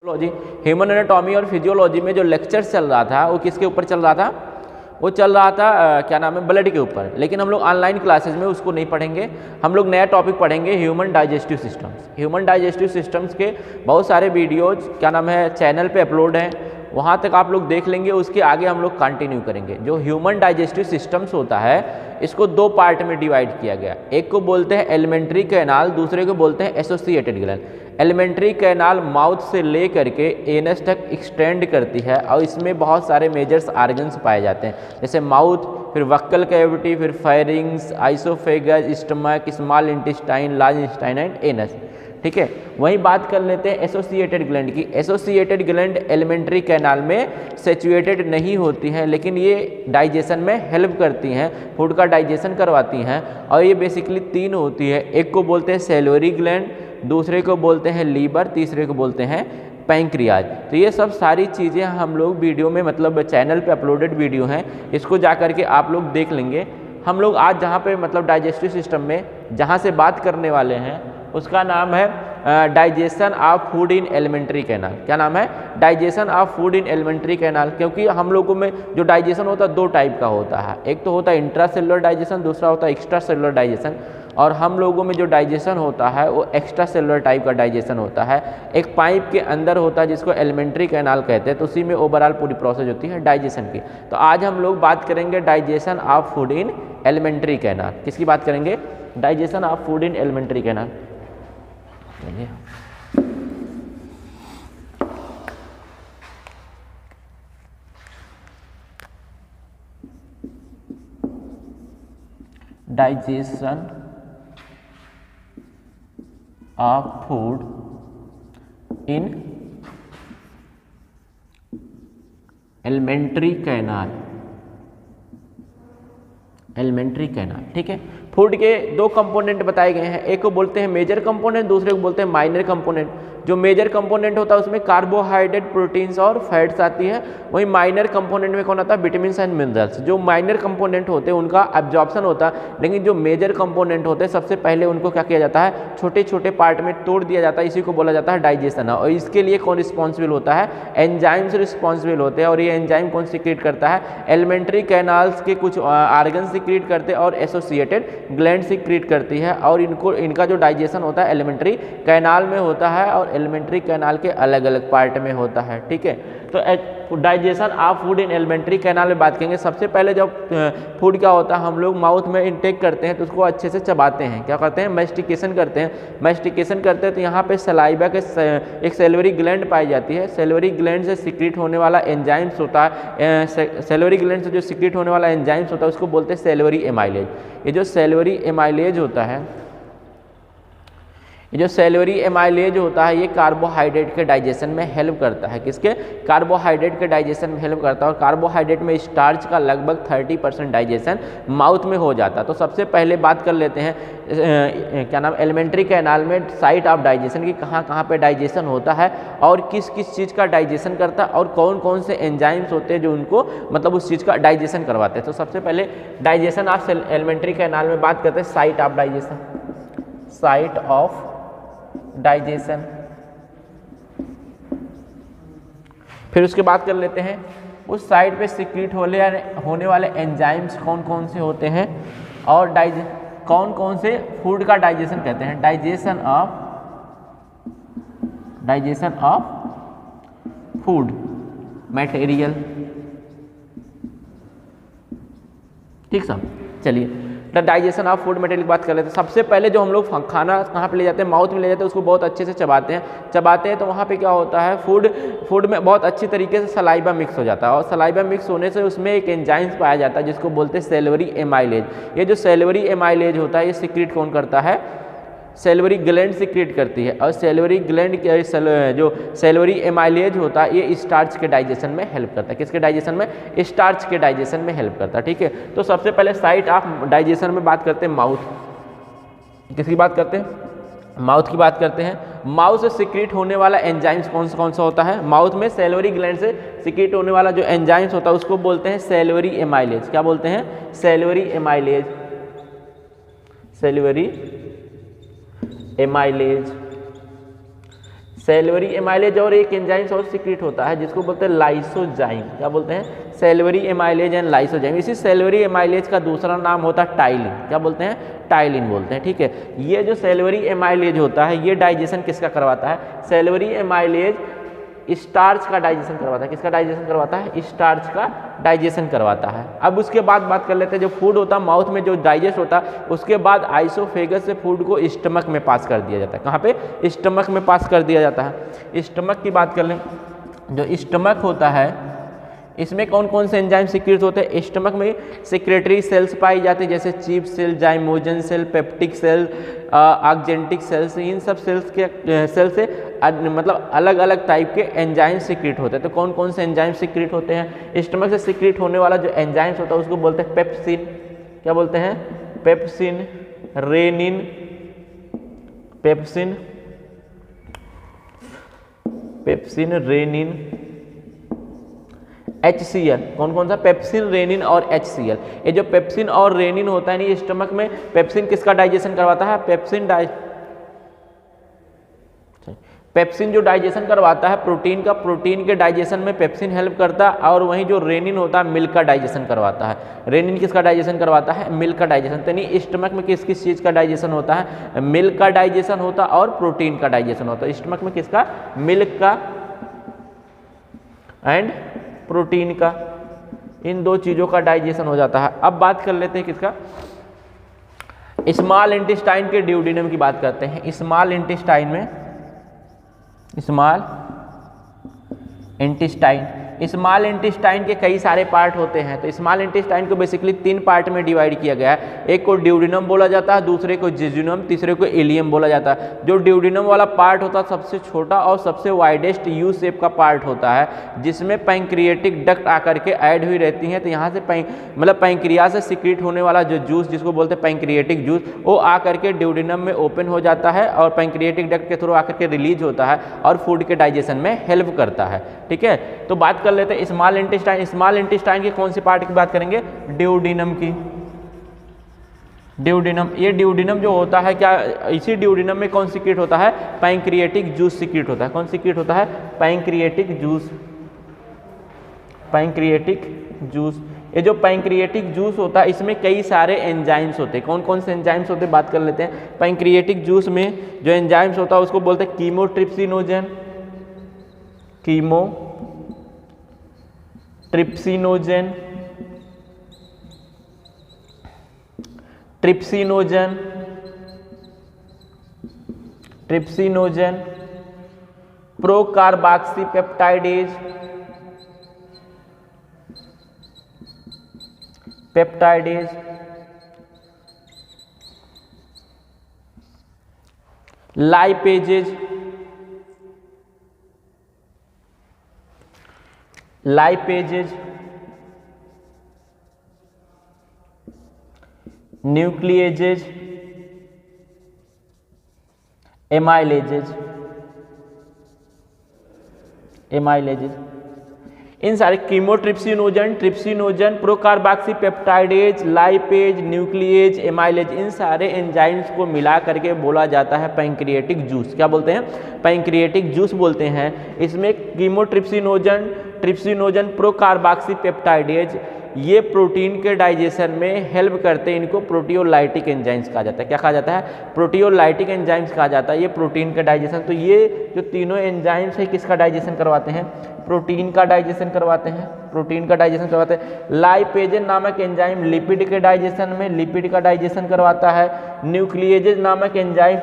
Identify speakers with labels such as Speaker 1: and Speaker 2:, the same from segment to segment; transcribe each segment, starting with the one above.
Speaker 1: Physiology, human anatomy और physiology में जो लेक्चर चल रहा था वो किसके ऊपर चल रहा था? वो चल रहा था क्या नाम है, ब्लड के ऊपर। लेकिन हम लोग ऑनलाइन क्लासेस में उसको नहीं पढ़ेंगे, हम लोग नया टॉपिक पढ़ेंगे human digestive systems. Human digestive systems के बहुत सारे वीडियोज क्या नाम है चैनल पे अपलोड हैं, वहाँ तक आप लोग देख लेंगे। उसके आगे हम लोग कंटिन्यू करेंगे। जो ह्यूमन डाइजेस्टिव सिस्टम्स होता है इसको दो पार्ट में डिवाइड किया गया। एक को बोलते हैं एलिमेंट्री कैनाल, दूसरे को बोलते हैं associated gland. Alimentary canal mouth से ले करके एनस तक एक्सटेंड करती है और इसमें बहुत सारे मेजर्स आर्गन्स पाए जाते हैं, जैसे माउथ, फिर वक्कल कैविटी, फिर pharynx, oesophagus, stomach, small intestine, large intestine and anus. ठीक है, वहीं बात कर लेते हैं एसोसिएटेड ग्लैंड की। एसोसिएटेड ग्लैंड एलिमेंट्री कैनाल में सिचुएटेड नहीं होती हैं, लेकिन ये डाइजेशन में हेल्प करती हैं, फूड का डाइजेशन करवाती हैं। और ये बेसिकली तीन होती है, एक को बोलते हैं सैलिवरी ग्लैंड, दूसरे को बोलते हैं लीवर, तीसरे को बोलते हैं पैंक्रियाज। तो ये सब सारी चीज़ें हम लोग वीडियो में मतलब चैनल पे अपलोडेड वीडियो हैं, इसको जा कर के आप लोग देख लेंगे। हम लोग आज जहाँ पे मतलब डाइजेस्टिव सिस्टम में जहाँ से बात करने वाले हैं उसका नाम है digestion of food in alimentary canal. क्या नाम है? Digestion of food in alimentary canal. क्योंकि हम लोगों में जो डाइजेशन होता है दो टाइप का होता है, एक तो होता है इंट्रा सेलुलर डाइजेशन, दूसरा होता है एक्स्ट्रा सेलुलर डाइजेशन। और हम लोगों में जो डाइजेशन होता है वो एक्स्ट्रा सेलुलर टाइप का डाइजेशन होता है, एक पाइप के अंदर होता है जिसको एलिमेंट्री कैनाल कहते हैं। तो उसी में ओवरऑल पूरी प्रोसेस होती है डाइजेशन की। तो आज हम लोग बात करेंगे digestion of food in alimentary canal. किसकी बात करेंगे? Digestion of food in alimentary canal. Digestion of food in alimentary canal. Alimentary canal, ठीक है। फूड के दो कंपोनेंट बताए गए हैं, एक को बोलते हैं मेजर कंपोनेंट, दूसरे को बोलते हैं माइनर कंपोनेंट। जो मेजर कंपोनेंट होता है उसमें कार्बोहाइड्रेट, प्रोटीन्स और फैट्स आती है। वहीं माइनर कंपोनेंट में कौन आता है? Vitamins and minerals. जो माइनर कंपोनेंट होते हैं उनका एब्जॉर्प्शन होता है, लेकिन जो मेजर कंपोनेंट होते हैं सबसे पहले उनको क्या किया जाता है? छोटे छोटे पार्ट में तोड़ दिया जाता है, इसी को बोला जाता है डाइजेशन। और इसके लिए कौन रिस्पॉन्सिबल होता है? एंजाइम्स रिस्पॉन्सिबल होते हैं। और ये एंजाइम कौन सीक्रेट करता है? एलिमेंट्री कैनाल्स के कुछ आर्गन सीक्रेट करते हैं और एसोसिएटेड ग्लैंड सीक्रेट करती है। और इनका जो डाइजेशन होता है एलिमेंट्री कैनाल में होता है और एलिमेंट्री कैनाल के अलग अलग पार्ट में होता है। ठीक है, तो digestion of food in elementary canal में बात करेंगे। सबसे पहले जब फूड क्या होता है, हम लोग माउथ में इंटेक करते हैं तो उसको अच्छे से चबाते हैं। क्या करते हैं? मैस्टिकेशन करते हैं। मैस्टिकेशन करते हैं तो यहाँ पे सलाइवा के एक सैलिवरी ग्लैंड पाई जाती है। सैलिवरी ग्लैंड से सीक्रेट होने वाला एंजाइम्स होता है, सैलिवरी ग्लैंड से जो सीक्रेट होने वाला एंजाइम्स होता है उसको बोलते हैं सैलिवरी एमाइलेज। ये जो सैलिवरी एमाइलेज होता है, ये जो सैलिवरी एमाइलेज होता है ये कार्बोहाइड्रेट के डाइजेशन में हेल्प करता है। किसके? कार्बोहाइड्रेट के डाइजेशन में हेल्प करता है। और कार्बोहाइड्रेट में स्टार्च का लगभग 30% डाइजेशन माउथ में हो जाता है। तो सबसे पहले बात कर लेते हैं क्या नाम, एलिमेंट्री कैनाल में साइट ऑफ डाइजेशन की, कहाँ कहाँ पे डाइजेशन होता है और किस किस चीज़ का डाइजेशन करता है और कौन कौन से एंजाइम्स होते हैं जो उनको मतलब उस चीज़ का डाइजेशन करवाते हैं। तो सबसे पहले डाइजेशन ऑफ एलिमेंट्री कैनाल में बात करते हैं site of digestion. Site of digestion, फिर उसके बाद कर लेते हैं उस साइड पे सीक्रेट होने वाले एंजाइम्स कौन कौन से होते हैं और कौन कौन से फूड का डाइजेशन कहते हैं। Digestion of food material. ठीक सब, चलिए डाइजेशन ऑफ फूड मटेरियल की बात कर लेते हैं। सबसे पहले जो हम लोग खाना कहाँ पे ले जाते हैं, माउथ में ले जाते हैं, उसको बहुत अच्छे से चबाते हैं। तो वहाँ पे क्या होता है, फूड में बहुत अच्छी तरीके से सलाइवा मिक्स हो जाता है। और सलाइवा मिक्स होने से उसमें एक एंजाइम्स पाया जाता है जिसको बोलते हैं सैलिवरी एमाइलेज। ये जो सैलिवरी एमाइलेज होता है ये सीक्रेट कौन करता है? सैलिवरी ग्लैंड सीक्रेट करती है। और सैलिवरी ग्लैंड जो सैलिवरी एमाइलेज होता है ये स्टार्च के डाइजेशन में हेल्प करता है। किसके डाइजेशन में? स्टार्च के डाइजेशन में हेल्प करता है। ठीक है, तो सबसे पहले साइट ऑफ डाइजेशन में बात करते हैं माउथ। किसकी बात करते हैं? माउथ की बात करते हैं। माउथ से सीक्रेट होने वाला एंजाइम्स कौन सा होता है? माउथ में सैलिवरी ग्लैंड से सीक्रेट होने वाला जो एंजाइम्स होता है उसको बोलते हैं सैलिवरी एमाइलेज। क्या बोलते हैं? Salivary amylase. Salivary amylase. Salivary amylase और एक एंजाइम्स और सीक्रेट होता है जिसको बोलते हैं लाइसोजाइम। क्या बोलते हैं? सेल्वरी एमाइलेज एंड लाइसोजाइम। इसी सेल्वरी एमाइलेज का दूसरा नाम होता है टाइलिन। क्या बोलते हैं? टाइलिन बोलते हैं। ठीक है, ये जो सेल्वरी एमाइलेज होता है ये डाइजेशन किसका करवाता है? सेल्वरी एमाइलेज स्टार्च का डाइजेशन करवाता है। किसका डाइजेशन करवाता है? स्टार्च का डाइजेशन करवाता है। अब उसके बाद बात कर लेते हैं, जो फूड होता है माउथ में जो डाइजेस्ट होता है उसके बाद आइसोफेगस से फूड को स्टमक में पास कर दिया जाता है। कहाँ पे? स्टमक में पास कर दिया जाता है। स्टमक की बात कर लें, जो स्टमक होता है इसमें कौन कौन से एंजाइम सीक्रेट होते हैं? स्टमक में सेक्रेटरी सेल्स पाई जाती है जैसे chief cell, zymogen cell, peptic cell, oxyntic cells. इन सब सेल्स से मतलब अलग अलग टाइप के एंजाइम सीक्रेट होते हैं। तो कौन कौन से एंजाइम सीक्रेट होते हैं? स्टमक से सीक्रेट होने वाला जो एंजाइम्स होता है उसको बोलते हैं पेप्सिन। क्या बोलते हैं? Pepsin, rennin, pepsin, rennin, HCl। कौन कौन सा? पेप्सिन, रेनिन और HCl। ये जो पेप्सिन और रेनिन होता है नहीं स्टमक में, पेप्सिन किसका डाइजेशन करवाता है? पेप्सिन जो डाइजेशन करवाता है प्रोटीन का, प्रोटीन के डाइजेशन में पेप्सिन हेल्प करता है। और वहीं जो रेनिन होता है मिल्क का डाइजेशन करवाता है। रेनिन किसका डाइजेशन करवाता है? मिल्क का डाइजेशन। तो नहीं स्टमक में किस किस चीज़ का डाइजेशन होता है? मिल्क का डाइजेशन होता है और प्रोटीन का डाइजेशन होता है। स्टमक में किसका? मिल्क का एंड प्रोटीन का, इन दो चीज़ों का डाइजेशन हो जाता है। अब बात कर लेते हैं किसका? स्मॉल इंटेस्टाइन के ड्यूडेनम की बात करते हैं। स्मॉल इंटेस्टाइन में, स्मॉल इंटेस्टाइन के कई सारे पार्ट होते हैं। तो स्मॉल इंटेस्टाइन को बेसिकली 3 पार्ट में डिवाइड किया गया है। एक को ड्यूडेनम बोला जाता है, दूसरे को जेजुनम, तीसरे को इलियम बोला जाता है। जो ड्यूडेनम वाला पार्ट होता है सबसे छोटा और सबसे वाइडेस्ट यू शेप का पार्ट होता है जिसमें पैंक्रिएटिक डक्ट आकर के ऐड हुई रहती हैं। तो यहाँ से मतलब पैंक्रिया से सीक्रेट होने वाला जो जूस जिसको बोलते हैं पैंक्रिएटिक जूस, वो आकर के ड्यूडेनम में ओपन हो जाता है और पैंक्रिएटिक डक्ट के थ्रू आकर के रिलीज होता है और फूड के डाइजेशन में हेल्प करता है। ठीक है, तो बात कर लेते हैं स्मॉल इंटेस्टाइन। स्मॉल इंटेस्टाइन के कौन सी पार्ट की बात करेंगे? ड्यूडेनम की। ड्यूडेनम, ये ड्यूडेनम जो होता है क्या, इसी ड्यूडेनम में कौन सीक्रेट होता है? पैंक्रिएटिक जूस सीक्रेट होता है। कौन सीक्रेट होता है? Pancreatic juice. पैंक्रिएटिक जूस, ये जो पैंक्रिएटिक जूस होता है इसमें कई सारे एंजाइम्स होते हैं। कौन कौन से एंजाइम्स होते हैं बात कर लेते हैं। पैंक्रिएटिक जूस में जो एंजाइम्स होता है उसको बोलते हैं chymotrypsinogen, trypsinogen, procarboxypeptidase, lipases, nucleases, amylases. इन सारे chymotrypsinogen, trypsinogen, procarboxypeptidase, lipase, nuclease, amylase, इन सारे एंजाइम्स को मिला करके बोला जाता है पैंक्रिएटिक जूस। क्या बोलते हैं? पैंक्रिएटिक जूस बोलते हैं। इसमें कीमोट्रिप्सिनोजन, ट्रिप्सिनोजन, प्रोकार्बोक्सीपेप्टाइडेज ये प्रोटीन के डाइजेशन में हेल्प करते हैं। इनको प्रोटियोलाइटिक एंजाइम्स कहा जाता है। क्या कहा जाता है? प्रोटियोलाइटिक एंजाइम्स कहा जाता है ये प्रोटीन का डाइजेशन। तो ये जो तीनों एंजाइम्स है किसका डाइजेशन करवाते हैं? प्रोटीन का डाइजेशन करवाते हैं। प्रोटीन का डाइजेशन करवाते हैं। लाइपेजेज नामक एंजाइम लिपिड के डाइजेशन में लिपिड का डाइजेशन करवाता है। न्यूक्लिएजेज नामक एंजाइम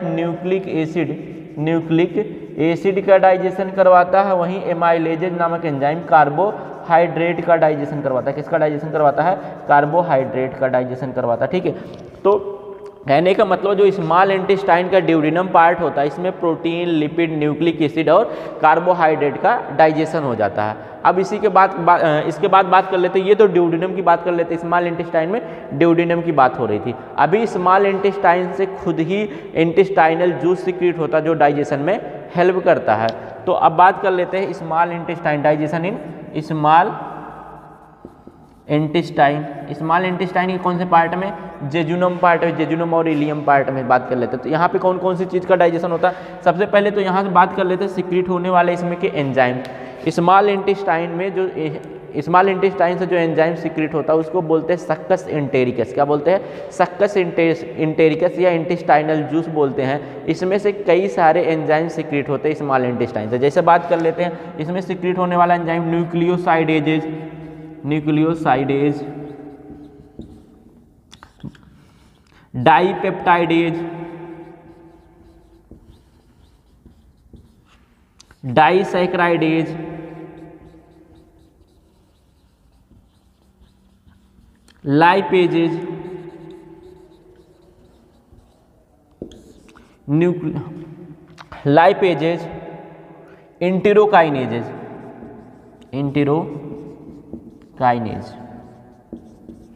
Speaker 1: न्यूक्लिक एसिड का डाइजेशन करवाता है। वहीं एमाइलेजेज नामक एंजाइम कार्बोहाइड्रेट का डाइजेशन करवाता है। किसका डाइजेशन करवाता है? कार्बोहाइड्रेट का डाइजेशन करवाता है। ठीक है, तो कहने का मतलब जो स्मॉल इंटेस्टाइन का ड्यूडेनम पार्ट होता है इसमें प्रोटीन, लिपिड, न्यूक्लिक एसिड और कार्बोहाइड्रेट का डाइजेशन हो जाता है। अब इसके बाद बात कर लेते हैं, ये तो ड्यूडेनम की बात कर लेते हैं। स्मॉल इंटेस्टाइन में ड्यूडेनम की बात हो रही थी। अभी स्मॉल इंटेस्टाइन से खुद ही इंटेस्टाइनल जूस सीक्रेट होता है जो डाइजेशन में हेल्प करता है। तो अब बात कर लेते हैं small intestine, digestion in small intestine, small intestine के कौन से पार्ट में, जेजुनम पार्ट है, जेजुनम और इलियम पार्ट में बात कर लेते हैं। तो यहाँ पे कौन कौन सी चीज़ का डाइजेशन होता है, सबसे पहले तो यहाँ से बात कर लेते हैं सिक्रीट होने वाले इसमें के एंजाइम। स्मॉल इंटेस्टाइन में जो स्मॉल इंटेस्टाइन से जो एंजाइम सिक्रीट होता है उसको बोलते हैं सक्कस इंटेरिकस। क्या बोलते हैं, सक्कस इंटेरिकस या इंटेस्टाइनल जूस बोलते हैं। इसमें से कई सारे एंजाइम सिक्रीट होते हैं स्मॉल इंटेस्टाइन से। जैसे बात कर लेते हैं, इसमें सिक्रीट होने वाला enzyme nucleosidase, nucleosidase, dipeptidase, डाइसैकराइडेज, lipases, lipases, इंटेरोकाइनेजेज, enterokinase.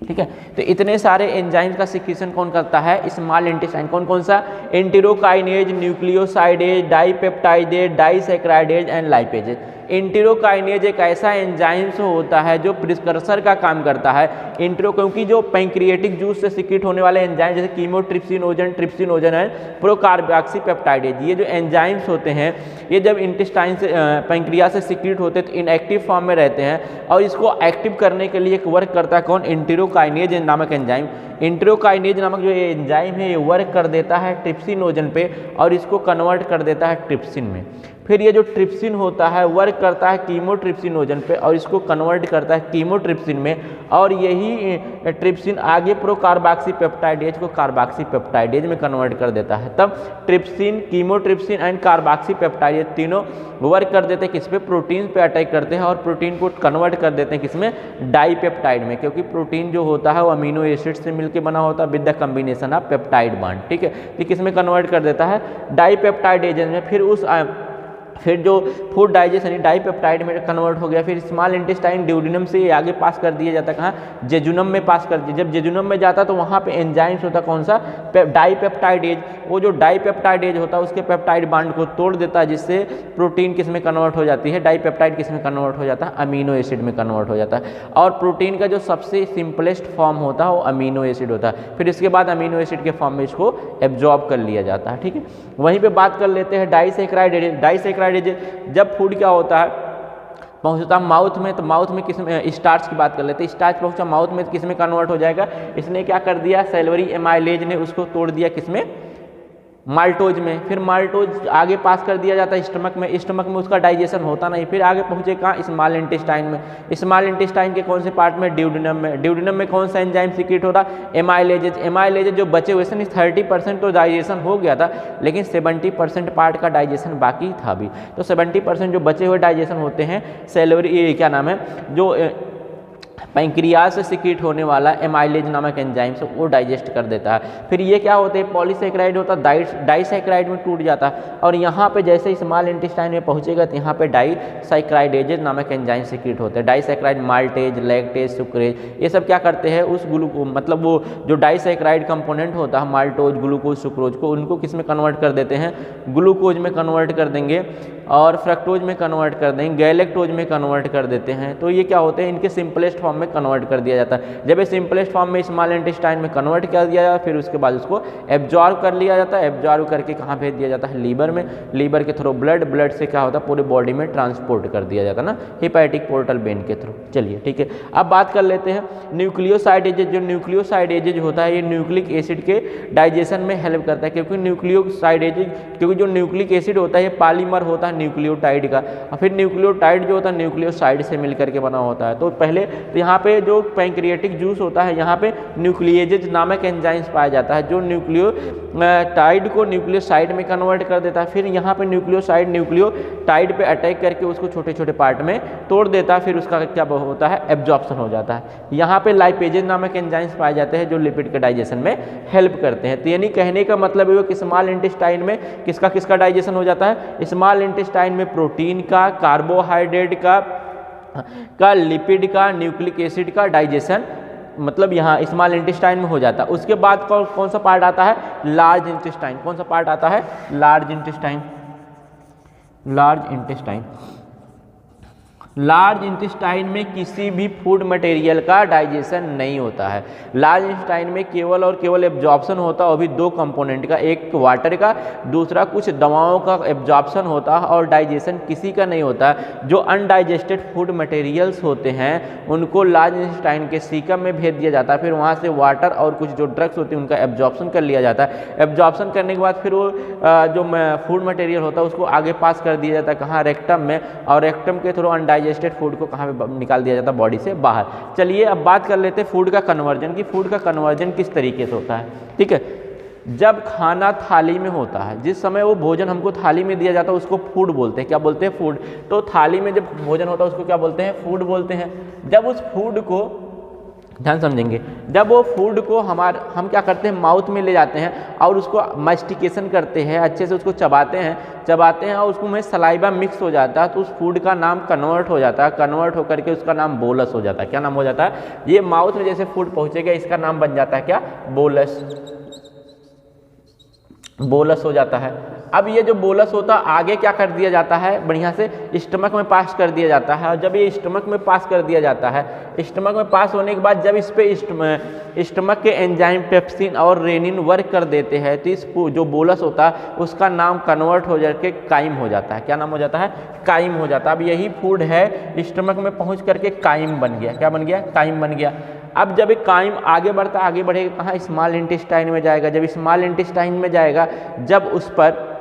Speaker 1: ठीक है, तो इतने सारे एंजाइम का सिक्रीशन कौन करता है, स्मॉल इंटेस्टाइन। कौन कौन सा, enterokinase, nucleosidase, dipeptidase, disaccharidase and lipases. Enterokinase एक ऐसा एंजाइम्स होता है जो प्रिकर्सर का काम करता है। क्योंकि जो पैंक्रिएटिक जूस से सिक्रीट होने वाले एंजाइम जैसे कीमोट्रिप्सिनोजन, ट्रिप्सिनोजन है, प्रोकार्बोक्सीपेप्टाइडेज, ये जो एंजाइम्स होते हैं ये जब इंटेस्टाइन से पैंक्रिया से सिक्रीट होते हैं तो इनएक्टिव फॉर्म में रहते हैं और इसको एक्टिव करने के लिए एक वर्क करता है कौन, इंटेरोकाइनेज नामक एंजाइम। इंटेरोकाइनेज नामक जो एंजाइम है ये वर्क कर देता है ट्रिप्सिनोजन पे और इसको कन्वर्ट कर देता है ट्रिप्सिन में। फिर ये जो ट्रिप्सिन होता है वर्क करता है कीमोट्रिप्सिनोजन पे और इसको कन्वर्ट करता है कीमोट्रिप्सिन में और यही ट्रिप्सिन आगे प्रोकार्बोक्सीपेप्टाइडेज को कार्बोक्सीपेप्टाइडेज में कन्वर्ट कर देता है। तब ट्रिप्सिन, कीमोट्रिप्सिन एंड कार्बोक्सीपेप्टाइडेज तीनों वर्क कर देते हैं किस पे, प्रोटीन पे अटैक करते हैं और प्रोटीन को कन्वर्ट कर देते हैं किसमें, डाइपेप्टाइड में। क्योंकि प्रोटीन जो होता है वो अमीनो एसिड से मिलकर बना होता है with the combination of peptide bond. ठीक है, तो किसमें कन्वर्ट कर देता है, डाइपेप्टाइड एजेंट में। फिर जो फूड डाइजेशन डाइपेप्टाइड में कन्वर्ट हो गया। फिर स्मॉल इंटेस्टाइन ड्यूडिनम से आगे पास कर दिया जाता है, कहाँ, जेजुनम में पास कर दिया। जब जेजुनम में जाता तो वहाँ पे एंजाइम्स होता कौन सा, डाइपेप्टाइडेज। वो जो डाइपेप्टाइडेज होता है उसके पेप्टाइड बांड को तोड़ देता है जिससे प्रोटीन किस में कन्वर्ट हो जाती है, डाइपेप्टाइड किस में कन्वर्ट हो जाता है, अमीनो एसिड में कन्वर्ट हो जाता है। और प्रोटीन का जो सबसे सिंपलेस्ट फॉर्म होता है वो अमीनो एसिड होता है। फिर इसके बाद अमीनो एसिड के फॉर्म में इसको एब्जॉर्ब कर लिया जाता है। ठीक है, वहीं पे बात कर लेते हैं डाइसैकराइडेज। डाइसैकराइडेज जब फूड क्या होता है पहुंचता माउथ में, तो माउथ में किस में, स्टार्च की बात कर लेते हैं। स्टार्च पहुंचा माउथ में किस में कन्वर्ट हो जाएगा, इसने क्या कर दिया, सैलवरी एमाइलेज ने उसको तोड़ दिया किसमें, माल्टोज में। फिर माल्टोज आगे पास कर दिया जाता है स्टमक में। स्टमक में उसका डाइजेशन होता नहीं, फिर आगे पहुंचे कहाँ, स्मॉल इंटेस्टाइन में। स्मॉल इंटेस्टाइन के कौन से पार्ट में, ड्यूडिनम में। ड्यूडिनम में कौन सा एंजाइम सिक्रीट हो रहा, एमाइलेजेज। एमाइलेजेज जो बचे हुए थे 30% तो डाइजेशन हो गया था लेकिन 70% पार्ट का डाइजेशन बाकी था अभी। तो 70% जो बचे हुए डाइजेशन होते हैं सैलवरी, क्या नाम है, जो पैंक्रियाज से सिक्रीट होने वाला एमाइलेज नामक एंजाइम से वो डाइजेस्ट कर देता है। फिर ये क्या होते हैं, पॉलीसैकेराइड होता है, डाइसैकेराइड में टूट जाता है और यहाँ पे जैसे स्मॉल इंटेस्टाइन में पहुँचेगा तो यहाँ पे डाइसैकेराइडेज नामक एंजाइम सिक्रीट होते हैं। डाइसैकेराइड, माल्टेज, लैक्टेज, सुक्रेज, ये सब क्या करते हैं, उस मतलब वो जो डाइसैकेराइड कंपोनेंट होता है माल्टोज, ग्लूकोज, सुक्रोज को, उनको किस में कन्वर्ट कर देते हैं, ग्लूकोज में कन्वर्ट कर देंगे और फ्रक्टोज में कन्वर्ट कर देंगे, गैलेक्टोज में कन्वर्ट कर देते हैं। तो ये क्या होते हैं, इनके सिंपलेस्ट फॉर्म में कन्वर्ट कर दिया जाता है। जब ये सिंपलेस्ट फॉर्म में स्मॉल इंटेस्टाइन में कन्वर्ट कर दिया जाता है फिर उसके बाद उसको एब्जॉर्ब कर लिया जाता है। एब्जॉर्ब करके कहाँ भेज दिया जाता है, लीवर में। लीवर के थ्रू ब्लड से क्या होता है, पूरे बॉडी में ट्रांसपोर्ट कर दिया जाता है ना, हेपेटिक पोर्टल वेन के थ्रू। चलिए ठीक है, अब बात कर लेते हैं न्यूक्लियोसाइडेज। जो न्यूक्लियोसाइडेज होता है ये न्यूक्लिक एसिड के डाइजेशन में हेल्प करता है। क्योंकि क्योंकि जो न्यूक्लिक एसिड होता है ये पॉलीमर होता है न्यूक्लियोटाइड का, और फिर न्यूक्लियोटाइड जो होता है न्यूक्लियोसाइड से मिलकर के बना होता है। तो पहले तो यहाँ पे जो पैंक्रियाटिक जूस होता है यहाँ पे न्यूक्लिएजेज नामक एंजाइम्स पाया जाता है जो न्यूक्लियोटाइड को न्यूक्लियोसाइड में कन्वर्ट कर देता है। फिर यहाँ पे न्यूक्लियोटाइड पे अटैक करके उसको छोटे छोटे पार्ट में तोड़ देता है, फिर उसका क्या होता है, एब्जॉर्प्शन हो जाता है। यहाँ पे लाइपेजेज नामक एंजाइम्स पाए जाते हैं जो लिपिड के डाइजेशन में हेल्प करते हैं। तो यानी कहने का मतलब है कि स्मॉल इंटेस्टाइन में किसका डाइजेशन हो जाता है, स्मॉल इंटेस्टाइन में प्रोटीन का, कार्बोहाइड्रेट का, लिपिड का, न्यूक्लिक एसिड का डाइजेशन मतलब यहाँ स्मॉल इंटेस्टाइन में हो जाता है। उसके बाद कौन सा पार्ट आता है, लार्ज इंटेस्टाइन। कौन सा पार्ट आता है, लार्ज इंटेस्टाइन। लार्ज इंटेस्टाइन में किसी भी फूड मटेरियल का डाइजेशन नहीं होता है। लार्ज इंटेस्टाइन में केवल और केवल एब्जॉर्प्शन होता है, वो भी दो कंपोनेंट का, एक वाटर का, दूसरा कुछ दवाओं का एब्जॉर्प्शन होता है, और डाइजेशन किसी का नहीं होता है। जो अनडाइजेस्टेड फूड मटेरियल्स होते हैं उनको लार्ज इंटेस्टाइन के सीकम में भेज दिया जाता है, फिर वहाँ से वाटर और कुछ जो ड्रग्स होते हैं उनका एब्जॉर्प्शन कर लिया जाता है। एब्जॉर्प्शन करने के बाद फिर वो जो फूड मटेरियल होता है उसको आगे पास कर दिया जाता है, कहाँ, रेक्टम में, और रेक्टम के थ्रू अनडाइजेस्टेड फूड को कहाँ पे निकाल दिया जाता है, बॉडी से बाहर। चलिए अब बात कर लेते हैं फूड का कन्वर्जन, कि फूड का कन्वर्जन किस तरीके से होता है। ठीक है, जब खाना थाली में होता है, जिस समय वो भोजन हमको थाली में दिया जाता है उसको फूड बोलते हैं। क्या बोलते हैं? फूड। तो थाली में जब भोजन होता है उसको क्या बोलते हैं? फूड बोलते हैं। जब उस फूड को, ध्यान समझेंगे, जब वो फूड को हम क्या करते हैं, माउथ में ले जाते हैं और उसको मास्टिकेशन करते हैं, अच्छे से उसको चबाते हैं और उसको में सलाइवा मिक्स हो जाता है, तो उस फूड का नाम कन्वर्ट हो जाता है। कन्वर्ट होकर के उसका नाम बोलस हो जाता है। क्या नाम हो जाता है? ये माउथ में जैसे फूड पहुंचेगा इसका नाम बन जाता है क्या? बोलस। बोलस हो जाता है। अब ये जो बोलस होता है आगे क्या कर दिया जाता है, बढ़िया से स्टमक में पास कर दिया जाता है। और जब ये स्टमक में पास कर दिया जाता है, स्टमक में पास होने के बाद जब इस पे स्टमक के एंजाइम पेप्सिन और रेनिन वर्क कर देते हैं, तो इस जो बोलस होता है उसका नाम कन्वर्ट हो जाके काइम हो जाता है। क्या नाम हो जाता है? काइम हो जाता है। अब यही फूड है स्टमक में पहुँच करके काइम बन गया। क्या बन गया? काइम बन गया। अब जब एक काइम आगे बढ़ता, आगे बढ़ेगा कहाँ? स्मॉल इंटेस्टाइन में जाएगा। जब स्मॉल इंटेस्टाइन में जाएगा, जब उस पर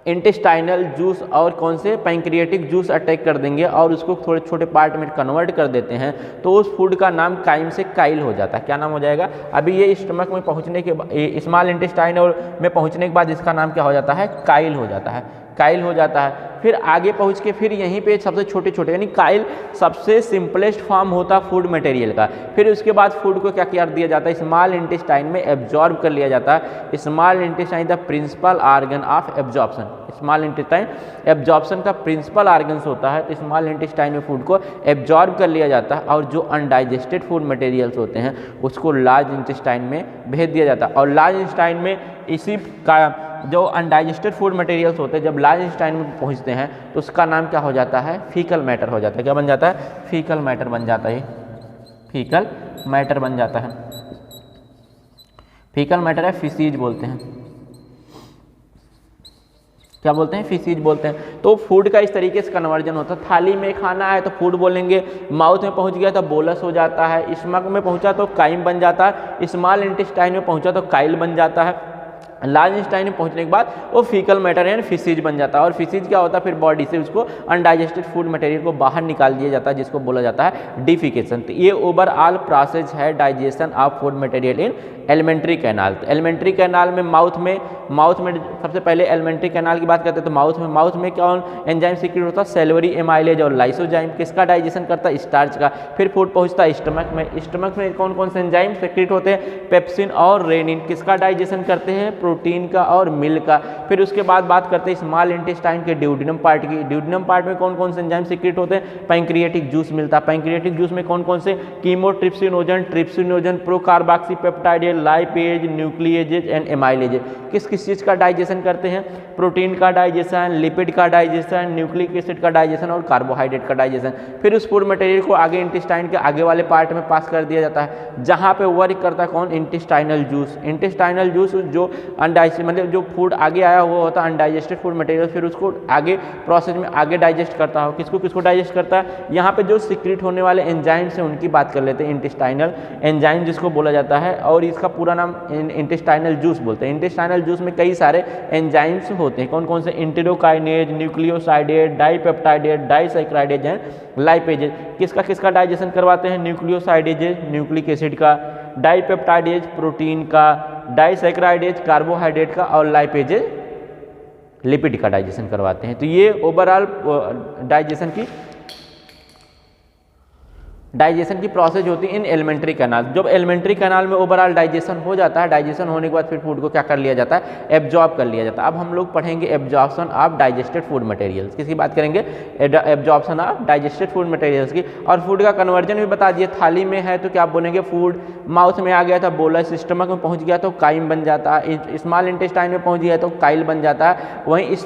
Speaker 1: इंटेस्टाइनल जूस और कौन से पैंक्रियाटिक जूस अटैक कर देंगे और उसको थोड़े छोटे पार्ट में कन्वर्ट कर देते हैं, तो उस फूड का नाम काइम से काइल हो जाता है। क्या नाम हो जाएगा? अभी ये स्टमक में पहुंचने के बाद, स्मॉल इंटेस्टाइन में पहुंचने के बाद इसका नाम क्या हो जाता है? काइल हो जाता है। काइल हो जाता है। फिर आगे पहुंच के फिर यहीं पे सबसे छोटे छोटे, यानी काइल सबसे सिंपलेस्ट फॉर्म होता है फूड मटेरियल का। फिर उसके बाद फूड को क्या कर दिया जाता है? स्मॉल इंटेस्टाइन में एब्जॉर्ब कर लिया जाता है। Small intestine the principal organ of absorption. Small intestine absorption का प्रिंसिपल ऑर्गन्स होता है, तो स्मॉल इंटेस्टाइन में फूड को एब्जॉर्ब कर लिया जाता है, और जो अनडाइजेस्टेड फूड मटेरियल्स होते हैं उसको लार्ज इंटेस्टाइन में भेज दिया जाता है। और लार्ज इंटेस्टाइन में इसी का जो अनडाइजेस्टेड फूड मटेरियल्स होते हैं जब लार्ज इंटेस्टाइन में पहुंचते हैं तो उसका नाम क्या हो जाता है? फीकल मैटर हो जाता है। क्या बन जाता है? फीकल मैटर बन जाता है। फीकल मैटर बन जाता है। फीकल मैटर है फिसीज बोलते हैं। क्या बोलते हैं? फिसीज बोलते हैं। तो फूड का इस तरीके से कन्वर्जन होता है। थाली में खाना है तो फूड बोलेंगे, माउथ में पहुंच गया तो बोलस हो जाता है, स्टमक में पहुंचा तो काइम बन जाता है, स्मॉल इंटेस्टाइन में पहुंचा तो काइल बन जाता है, लार्ज इंटेस्टाइन में पहुंचने के बाद वो फीकल मैटर यानी फिसीज बन जाता है। और फिसीज क्या होता है? फिर बॉडी से उसको अनडाइजेस्टेड फूड मटेरियल को बाहर निकाल दिया जाता है, जिसको बोला जाता है डिफिकेशन। तो ये ओवरऑल प्रोसेस है digestion of food material in alimentary canal. तो एलिमेंट्री कैनाल में माउथ में सबसे पहले एलिमेंट्री कैनाल की बात करते हैं तो माउथ में कौन एंजाइम सीक्रेट होता है? सेल्युलरी एमाइलेज और लाइसोजाइम। किसका डाइजेशन करता है? स्टार्च का। फिर फूड पहुंचता है स्टमक में। स्टमक में कौन कौन से एंजाइम सीक्रेट होते हैं? पेप्सिन और रेनिन। किसका डाइजेशन करते हैं? प्रोटीन का और मिल्क का। फिर उसके बाद बात करते हैं स्मॉल इंटेस्टाइन के ड्यूडेनम पार्ट की। ड्यूडेनम पार्ट में कौन कौन से एंजाइम सीक्रेट होते हैं? पैंक्रियाटिक जूस मिलता है। पैंक्रियाटिक जूस में कौन कौन से? Chymotrypsinogen, trypsinogen, procarboxypeptide, lipase, nucleases and amylases. किस किस चीज़ का डाइजेशन करते हैं? प्रोटीन का डाइजेशन, लिपिड का डाइजेशन, न्यूक्लिक एसिड का डाइजेशन और कार्बोहाइड्रेट का डाइजेशन। फिर उस फूड मटेरियल को आगे इंटेस्टाइन के आगे वाले पार्ट में पास कर दिया जाता है, जहाँ पे वर्क करता है कौन? Intestinal juice. इंटेस्टाइनल जूस जो मतलब जो फूड आगे आया हुआ होता है अनडाइजेस्टेड फूड मटेरियल, फिर उसको आगे प्रोसेस में आगे डाइजेस्ट करता हो। किसको डाइजेस्ट करता है? यहाँ पे जो सीक्रेट होने वाले एंजाइम्स हैं उनकी बात कर लेते हैं। इंटेस्टाइनल एंजाइम जिसको बोला जाता है, और इसका पूरा नाम इंटेस्टाइनल जूस बोलते हैं। इंटेस्टाइनल जूस में कई सारे एंजाइम्स होते हैं। कौन कौन से? Enterokinase, nucleosidase, dipeptidase, disaccharidase and lipases. किसका डाइजेशन करवाते हैं? न्यूक्लियोसाइडेज न्यूक्लिक एसिड का, डाइपेप्टाइडेज प्रोटीन का, डाइसैकराइडेज कार्बोहाइड्रेट का और लाइपेजेज लिपिड का डाइजेशन करवाते हैं। तो ये ओवरऑल डाइजेशन की डाइजेशन की प्रोसेस होती है इन एलिमेंट्री कैनाल। जब एलिमेंट्री कैनाल में ओवरऑल डाइजेशन हो जाता है, डाइजेशन होने के बाद फिर फूड को क्या कर लिया जाता है, एब्जॉर्ब कर लिया जाता है। अब हम लोग पढ़ेंगे absorption of digested food materials. किसकी बात करेंगे, absorption of digested food materials की। और फूड का कन्वर्जन भी बता दिए, थाली में है तो क्या बोलेंगे, फूड माउथ में आ गया था बोलस, स्टमक में पहुँच गया तो काइम बन जाता है, स्मॉल इंटेस्टाइन में पहुँच गया तो काइल बन जाता है, वहीं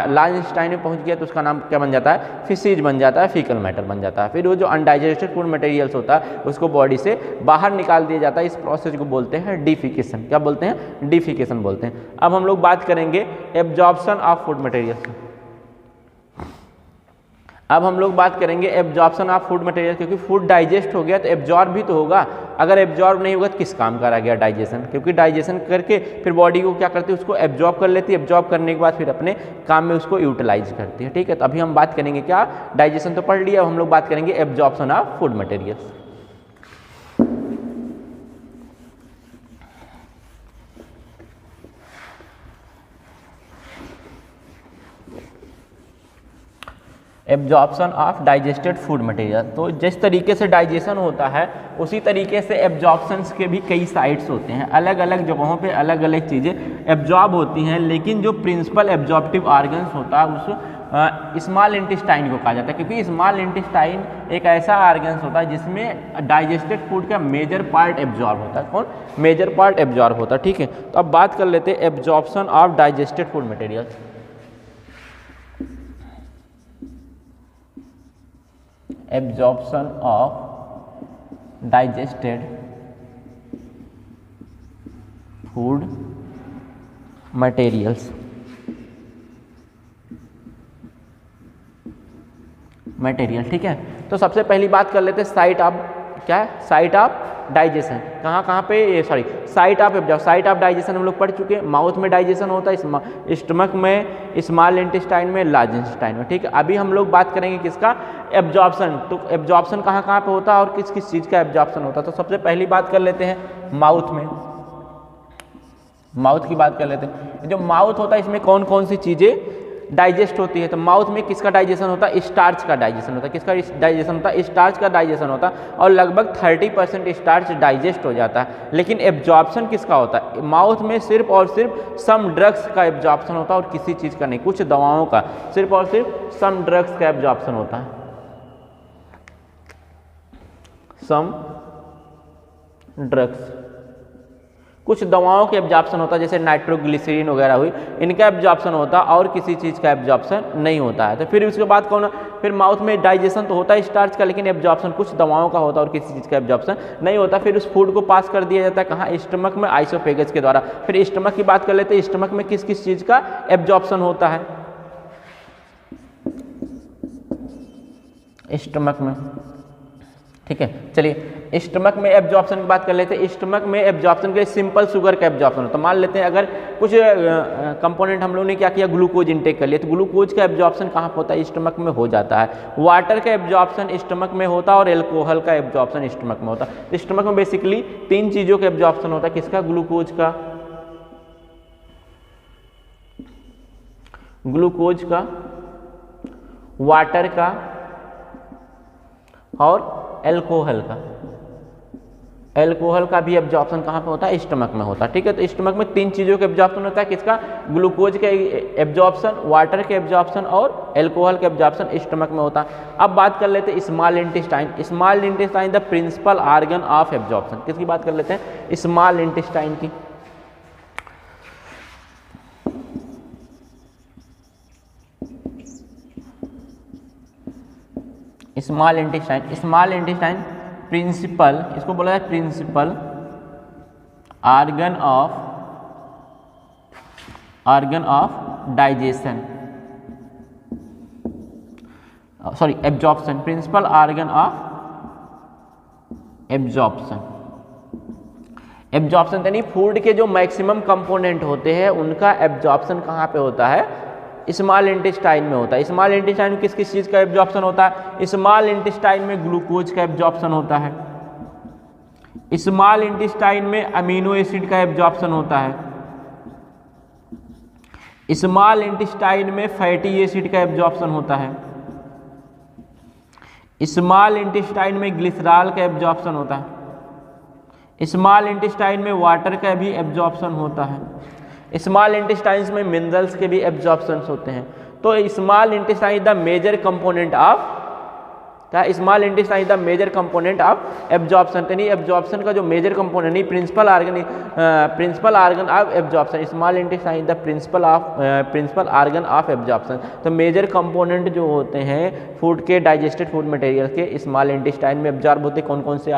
Speaker 1: लार्ज इंटेस्टाइन में पहुँच गया तो उसका नाम क्या बन जाता है, फिसीज बन जाता है, फीकल मैटर बन जाता है। फिर वो जो अनडाइजेस्टेड फूड मटेरियल्स होता है उसको बॉडी से बाहर निकाल दिया जाता है। इस प्रोसेस को बोलते हैं डिफिकेशन। क्या बोलते हैं, डिफिकेशन बोलते हैं। अब हम लोग बात करेंगे एब्जॉर्प्शन ऑफ फूड मटेरियल्स। अब हम लोग बात करेंगे एब्जॉर्प्शन ऑफ फूड मटेरियल, क्योंकि फूड डाइजेस्ट हो गया तो एब्जॉर्ब भी तो होगा। अगर एब्जॉर्ब नहीं होगा तो किस काम का रह गया डाइजेशन, क्योंकि डाइजेशन करके फिर बॉडी को क्या करती है, उसको एब्जॉर्ब कर लेती है। एब्जॉर्ब करने के बाद फिर अपने काम में उसको यूटिलाइज करती है। ठीक है, तो अभी हम बात करेंगे क्या, डाइजेशन तो पढ़ लिया, अब हम लोग बात करेंगे absorption of food materials. Absorption of digested food material. तो जिस तरीके से डाइजेशन होता है उसी तरीके से एब्जॉर्प्शंस के भी कई साइट्स होते हैं। अलग अलग जगहों पे अलग अलग चीज़ें एब्जॉर्ब होती हैं, लेकिन जो प्रिंसिपल एब्जॉर्प्टिव ऑर्गन्स होता है उस स्मॉल इंटेस्टाइन को कहा जाता है, क्योंकि स्मॉल इंटेस्टाइन एक ऐसा ऑर्गन्स होता है जिसमें डाइजेस्टेड फूड का मेजर पार्ट एब्जॉर्ब होता है। कौन, मेजर पार्ट एब्जॉर्ब होता है। ठीक है, तो अब बात कर लेते हैं absorption of digested food material. Absorption of digested food materials. ठीक है, तो सबसे पहली बात कर लेते हैं साइट ऑफ, क्या है, साइट ऑफ डाइजेशन। कहाँ पे, ये sorry, site of absorb, site of digestion हम लोग पढ़ चुके हैं। माउथ में डाइजेशन होता है, स्टमक में, स्मॉल इंटेस्टाइन में, लार्ज इंटेस्टाइन में। ठीक है, अभी हम लोग बात करेंगे किसका, एब्जॉर्प्शन। तो एब्जॉर्प्शन कहाँ पे होता है और किस किस चीज़ का एब्जॉर्प्शन होता है। तो सबसे पहली बात कर लेते हैं माउथ में, माउथ की बात कर लेते हैं। जो माउथ होता है इसमें कौन कौन सी चीज़ें डाइजेस्ट होती है। तो माउथ में किसका डाइजेशन होता है, स्टार्च का डाइजेशन होता है। किसका डाइजेशन होता है, स्टार्च का डाइजेशन होता है, और लगभग 30% स्टार्च डाइजेस्ट हो जाता है। लेकिन एब्जॉर्प्शन किसका होता है, माउथ में सिर्फ और सिर्फ सम ड्रग्स का एब्जॉर्प्शन होता है और किसी चीज़ का नहीं, कुछ दवाओं का, सिर्फ और सिर्फ सम ड्रग्स का एब्जॉर्प्शन होता है, सम ड्रग्स। कुछ दवाओं के एब्जॉर्प्शन होता है, जैसे नाइट्रोग्लिसरीन वगैरह हुई, इनका एब्जॉर्प्शन होता है और किसी चीज़ का एब्जॉर्प्शन नहीं होता है। तो फिर उसके बाद कौन, फिर माउथ में डाइजेशन तो होता है स्टार्च का, लेकिन एब्जॉर्प्शन कुछ दवाओं का होता है और किसी चीज़ का एब्जॉर्प्शन नहीं होता। फिर उस फूड को पास कर दिया जाता है कहाँ, स्टमक में, आइसोफेगस के द्वारा। फिर स्टमक की बात कर लेते हैं, स्टमक में किस किस चीज़ का एब्जॉर्प्शन होता है, स्टमक में। ठीक है, चलिए स्टमक में एब्जॉर्प्शन की बात कर लेते हैं। स्टमक में एब्जॉर्प्शन के लिए सिंपल शुगर का एब्जॉर्प्शन होता है। मान लेते हैं अगर कुछ कंपोनेंट हम लोग ने क्या किया, ग्लूकोज इंटेक कर लिया, तो ग्लूकोज का एब्जॉर्प्शन कहाँ होता है, स्टमक में हो जाता है। वाटर का एब्जॉर्प्शन स्टमक में होता है और एल्कोहल का एब्जॉर्प्शन स्टमक में होता है। स्टमक में बेसिकली 3 चीज़ों का एब्जॉर्प्शन होता है, किसका, ग्लूकोज का, वाटर का और एल्कोहल का। एल्कोहल का भी एब्जॉर्प्शन कहाँ पे होता है, स्टमक में होता है। ठीक है, तो स्टमक में 3 चीज़ों का एब्जॉर्प्शन होता है, किसका, ग्लूकोज के एब्जॉर्प्शन, वाटर के एब्जॉर्प्शन और एल्कोहल के एब्जॉर्प्शन स्टमक में होता है। अब बात कर लेते हैं small intestine. Small intestine the principal organ of absorption. किसकी बात कर लेते हैं, स्मॉल इंटेस्टाइन की। स्मॉल इंटेस्टाइन प्रिंसिपल, इसको बोला जाए principal organ of digestion, sorry absorption, principal organ of absorption. Absorption यानी फूड के जो मैक्सिमम कंपोनेंट होते हैं उनका एब्जॉर्प्शन कहाँ पे होता है, स्मॉल इंटेस्टाइन में होता है। स्मॉल इंटेस्टाइन में किस किस चीज़ का एब्जॉर्प्शन होता है, स्मॉल इंटेस्टाइन में ग्लूकोज का एब्जॉर्प्शन होता है, स्मॉल इंटेस्टाइन में अमीनो एसिड का एब्जॉर्प्शन होता है, स्मॉल इंटेस्टाइन में फैटी एसिड का एब्जॉर्प्शन होता है, स्मॉल इंटेस्टाइन में ग्लिसरॉल का एब्जॉर्प्शन होता है, स्मॉल इंटेस्टाइन में वाटर का भी एब्जॉर्प्शन होता है, स्मॉल इंटेस्टाइन्स में मिनरल्स के भी एब्जॉर्प्शन होते हैं। तो small intestine the major component of क्या, small intestine the major component of absorption, यानी एब्जॉर्प्शन का जो मेजर कंपोनेंट नहीं principal organ of absorption, small intestine the principal organ of absorption. तो मेजर कंपोनेंट जो होते हैं फूड के, डाइजेस्टेड फूड मटेरियल के स्मॉल इंटेस्टाइन में एब्जॉर्ब होते हैं। कौन कौन से